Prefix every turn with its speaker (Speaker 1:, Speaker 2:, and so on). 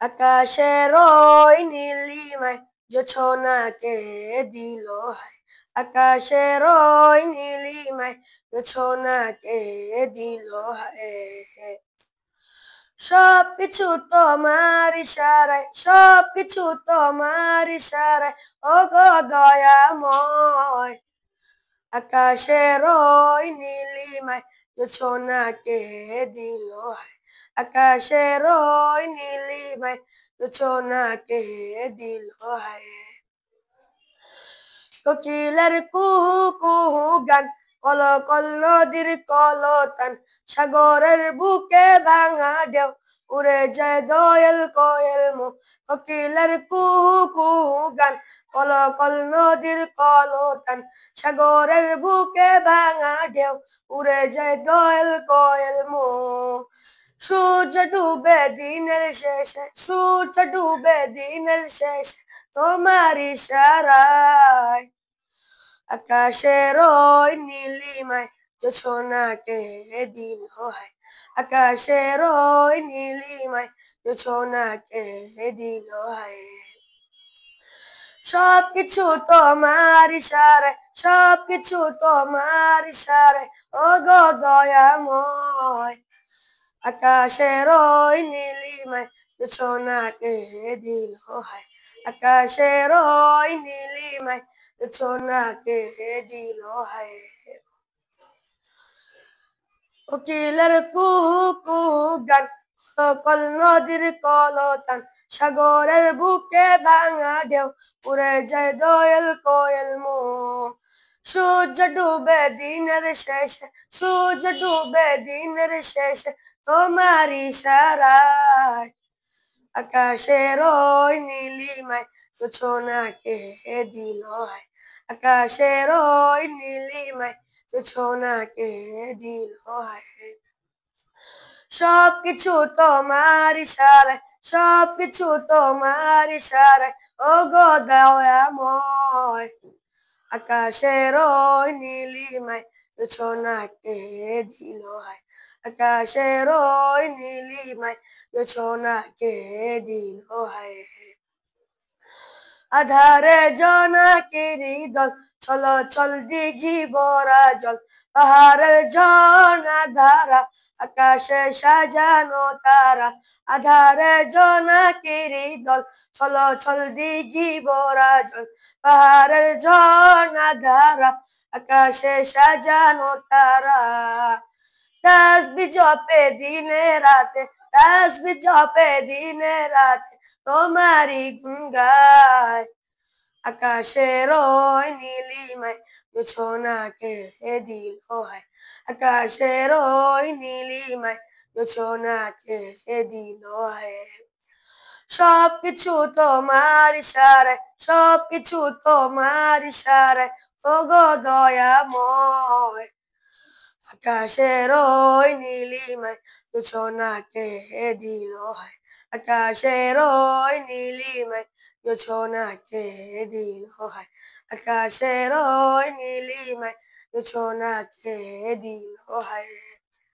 Speaker 1: আকাশের ওই নীলিমায় জোছনাকে দিল হায়। আকাশের ওই নীলিমায় জোছনাকে দিল হায়। সবকিছু তোমার ইশারায়, সবকিছু তোমার ইশারায়, ও গো দয়াময়। আকাশের ওই নীলিমায় জোছনাকে দিল হায়। আকাশের ওই নীলিমায় জোছনাকে দিল হায়। কোকিলের কুহু কুহু গান, কলকল নদীর কলতান, সাগরের বুকে ভাঙা ঢেউ, উড়ে যায় দোয়েল কোয়েল মো। কোকিলের কুহু কুহু গান, কলকল নদীর কলতান, সাগরের বুকে ভাঙা ঢেউ, উড়ে যায় দোয়েল কোয়েল মো। সূর্য ডুবে দিনের শেষে, সূর্য ডুবে দিনের শেষে, তোমার ইশারায়। আকাশের ওই নীলিমায় জোছনাকে দিল হায়। আকাশের ওই নীলিমায় জোছনাকে দিল হায়। সবকিছু তোমার ইশারায়, সবকিছু তোমার ইশারায়, ও গো দয়াময়। আকাশের ওই নীলিমায় জোছনাকে দিল হায়। আকাশের ওই নীলিমায় জোছনাকে দিল হায়। কোকিলের কুহু কুহু গান, কলকল নদীর কলতান, সাগরের বুকে ভাঙা ঢেউ, উড়ে যায় দোয়েল কোয়েল মো। সূর্য ডুবে দিনের শেষে, সূর্য ডুবে দিনের শেষে, তোমার ইশারায়। আকাশের ওই নীলিমায় জোছনাকে দিল হায়। আকাশের ওই নীলিমায় জোছনাকে দিল হায়। সবকিছু তোমার ইশারায়, সবকিছু তোমার ইশারায়, ও গো দয়াময়। আকাশের ওই নীলিমায় জোছনাকে দিল হায়। আকাশের ওই নীলিমায় জোছনাকে দিল হায়। আধারে জোনাকিরি দল, চলো চল দিঘি ভরা জল, পাহাড়ের ঝর্ণা ধারা, আকাশে সাজানো তারা। আধারে জোনাকিরি দল, চলো চল দিঘি ভরা জল, পাহাড়ের ঝর্ণা ধারা, আকাশে সাজানো তারা। তাসবিহ জপে দিনে রাতে, তাসবিহ জপে দিনে রাতে, তোমারই গুণ গায়। আকাশের ওই নীলিমায় জোছনাকে দিল হায়। আকাশের ওই নীলিমায় জোছনাকে দিল হায়। সবকিছু তোমার ইশারায়, সবকিছু তোমার ইশারায়, ও গো দয়াময়। আকাশের ওই নীলিমায় জোছনাকে দিল হায়। আকাশের ওই নীলিমায় জোছনাকে দিল হায়। আকাশের ওই নীলিমায় জোছনাকে দিল হায়।